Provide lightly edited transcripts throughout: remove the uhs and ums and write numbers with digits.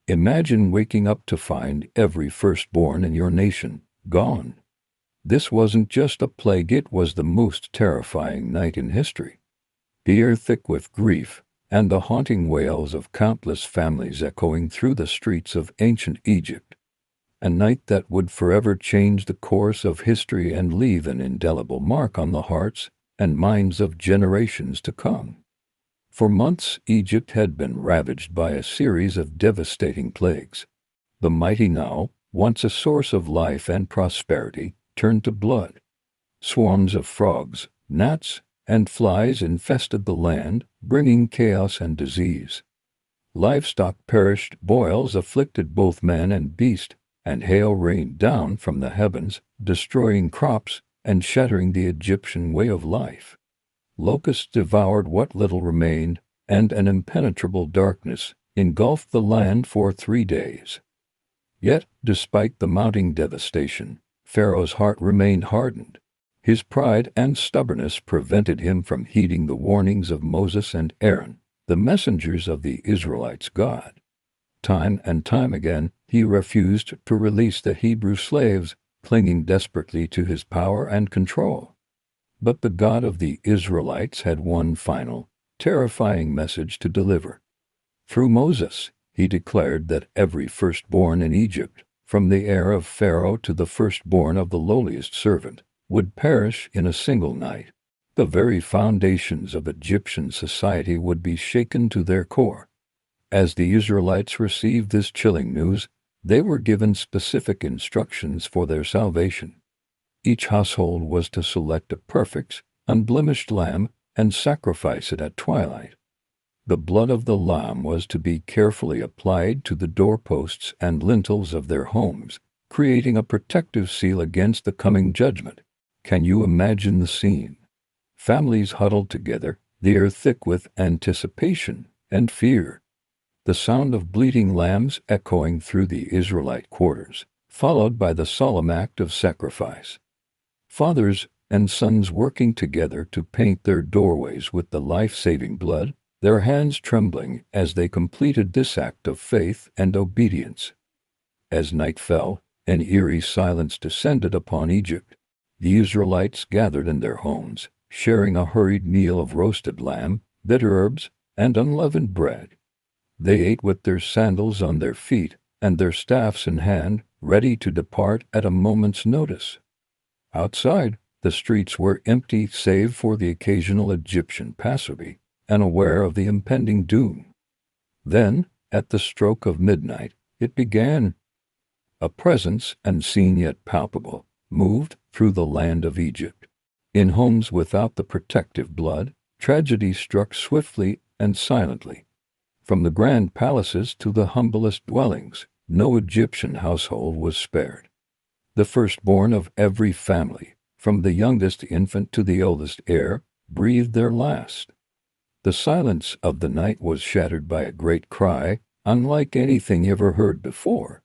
Imagine waking up to find every firstborn in your nation gone. This wasn't just a plague, it was the most terrifying night in history. The air thick with grief, and the haunting wails of countless families echoing through the streets of ancient Egypt. A night that would forever change the course of history and leave an indelible mark on the hearts and minds of generations to come. For months, Egypt had been ravaged by a series of devastating plagues. The mighty Nile, once a source of life and prosperity, turned to blood. Swarms of frogs, gnats, and flies infested the land, bringing chaos and disease. Livestock perished, boils afflicted both man and beast, and hail rained down from the heavens, destroying crops and shattering the Egyptian way of life. Locusts devoured what little remained, and an impenetrable darkness engulfed the land for 3 days. Yet, despite the mounting devastation, Pharaoh's heart remained hardened. His pride and stubbornness prevented him from heeding the warnings of Moses and Aaron, the messengers of the Israelites' God. Time and time again, he refused to release the Hebrew slaves, clinging desperately to his power and control. But the God of the Israelites had one final, terrifying message to deliver. Through Moses, he declared that every firstborn in Egypt, from the heir of Pharaoh to the firstborn of the lowliest servant, would perish in a single night. The very foundations of Egyptian society would be shaken to their core. As the Israelites received this chilling news, they were given specific instructions for their salvation. Each household was to select a perfect, unblemished lamb and sacrifice it at twilight. The blood of the lamb was to be carefully applied to the doorposts and lintels of their homes, creating a protective seal against the coming judgment. Can you imagine the scene? Families huddled together, the air thick with anticipation and fear. The sound of bleating lambs echoing through the Israelite quarters, followed by the solemn act of sacrifice. Fathers and sons working together to paint their doorways with the life-saving blood, their hands trembling as they completed this act of faith and obedience. As night fell, an eerie silence descended upon Egypt. The Israelites gathered in their homes, sharing a hurried meal of roasted lamb, bitter herbs, and unleavened bread. They ate with their sandals on their feet and their staffs in hand, ready to depart at a moment's notice. Outside, the streets were empty save for the occasional Egyptian passerby, unaware of the impending doom. Then, at the stroke of midnight, it began. A presence, unseen yet palpable, moved through the land of Egypt. In homes without the protective blood, tragedy struck swiftly and silently. From the grand palaces to the humblest dwellings, no Egyptian household was spared. The firstborn of every family, from the youngest infant to the eldest heir, breathed their last. The silence of the night was shattered by a great cry, unlike anything ever heard before.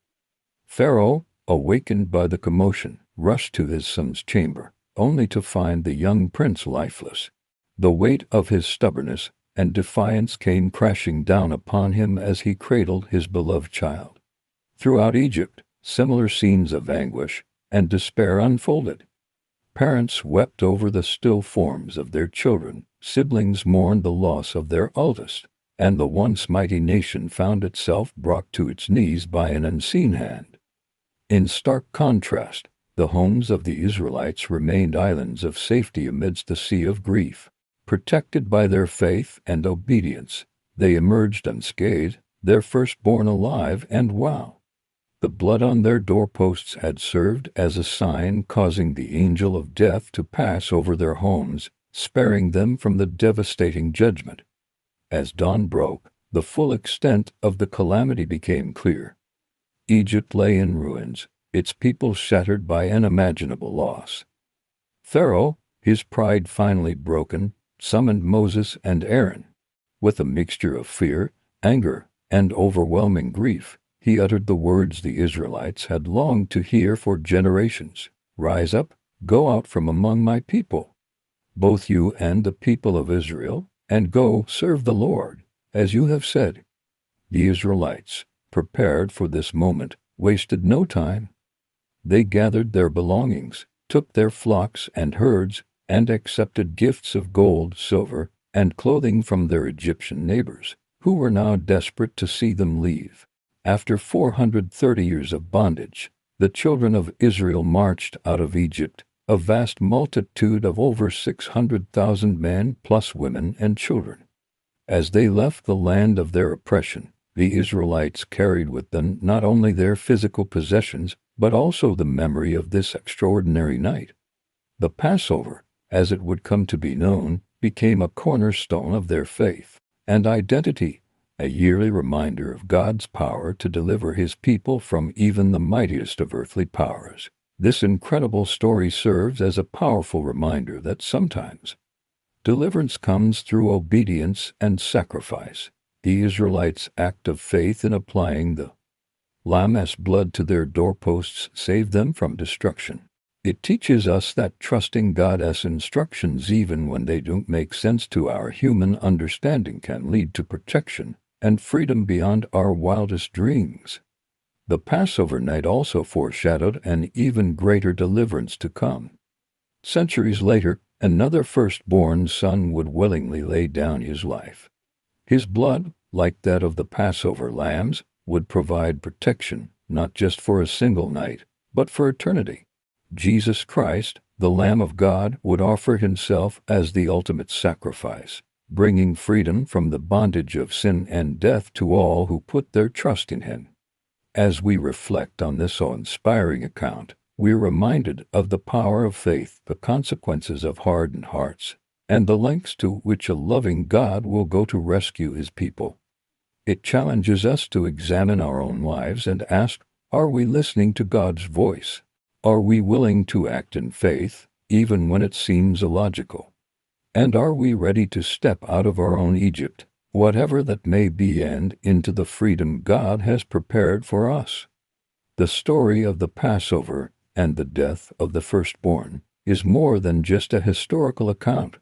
Pharaoh, awakened by the commotion, rushed to his son's chamber, only to find the young prince lifeless. The weight of his stubbornness and defiance came crashing down upon him as he cradled his beloved child. Throughout Egypt, similar scenes of anguish and despair unfolded. Parents wept over the still forms of their children, siblings mourned the loss of their eldest, and the once mighty nation found itself brought to its knees by an unseen hand. In stark contrast, the homes of the Israelites remained islands of safety amidst the sea of grief. Protected by their faith and obedience, they emerged unscathed, their firstborn alive and well. The blood on their doorposts had served as a sign, causing the angel of death to pass over their homes, sparing them from the devastating judgment. As dawn broke, the full extent of the calamity became clear. Egypt lay in ruins, its people shattered by unimaginable loss. Pharaoh, his pride finally broken, summoned Moses and Aaron. With a mixture of fear, anger, and overwhelming grief, he uttered the words the Israelites had longed to hear for generations. "Rise up, go out from among my people, both you and the people of Israel, and go serve the Lord, as you have said." The Israelites, prepared for this moment, wasted no time. They gathered their belongings, took their flocks and herds, and accepted gifts of gold, silver, and clothing from their Egyptian neighbors, who were now desperate to see them leave. After 430 years of bondage, the children of Israel marched out of Egypt, a vast multitude of over 600,000 men plus women and children. As they left the land of their oppression, the Israelites carried with them not only their physical possessions, but also the memory of this extraordinary night. The Passover, as it would come to be known, became a cornerstone of their faith and identity, a yearly reminder of God's power to deliver His people from even the mightiest of earthly powers. This incredible story serves as a powerful reminder that sometimes deliverance comes through obedience and sacrifice. The Israelites' act of faith in applying the Lamb's blood to their doorposts saved them from destruction. It teaches us that trusting God's instructions even when they don't make sense to our human understanding can lead to protection and freedom beyond our wildest dreams. The Passover night also foreshadowed an even greater deliverance to come. Centuries later, another firstborn son would willingly lay down his life. His blood, like that of the Passover lambs, would provide protection, not just for a single night, but for eternity. Jesus Christ, the Lamb of God, would offer Himself as the ultimate sacrifice, bringing freedom from the bondage of sin and death to all who put their trust in Him. As we reflect on this awe-inspiring account, we are reminded of the power of faith, the consequences of hardened hearts, and the lengths to which a loving God will go to rescue His people. It challenges us to examine our own lives and ask, are we listening to God's voice? Are we willing to act in faith, even when it seems illogical? And are we ready to step out of our own Egypt, whatever that may be, and into the freedom God has prepared for us? The story of the Passover and the death of the firstborn is more than just a historical account.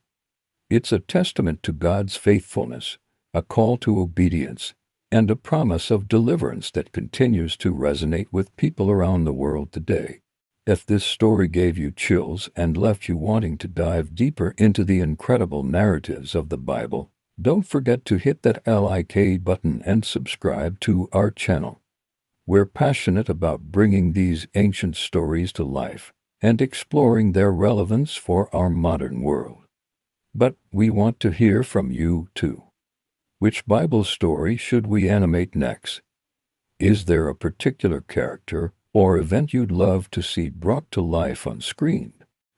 It's a testament to God's faithfulness, a call to obedience, and a promise of deliverance that continues to resonate with people around the world today. If this story gave you chills and left you wanting to dive deeper into the incredible narratives of the Bible, don't forget to hit that like button and subscribe to our channel. We're passionate about bringing these ancient stories to life and exploring their relevance for our modern world. But we want to hear from you too. Which Bible story should we animate next? Is there a particular character or event you'd love to see brought to life on screen?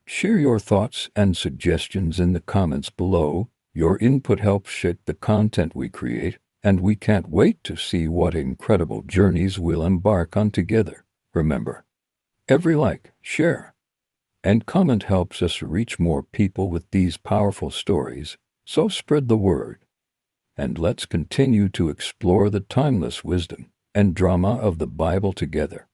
Share your thoughts and suggestions in the comments below. Your input helps shape the content we create, and we can't wait to see what incredible journeys we'll embark on together. Remember, every like, share, and comment helps us reach more people with these powerful stories, so spread the word. And let's continue to explore the timeless wisdom and drama of the Bible together.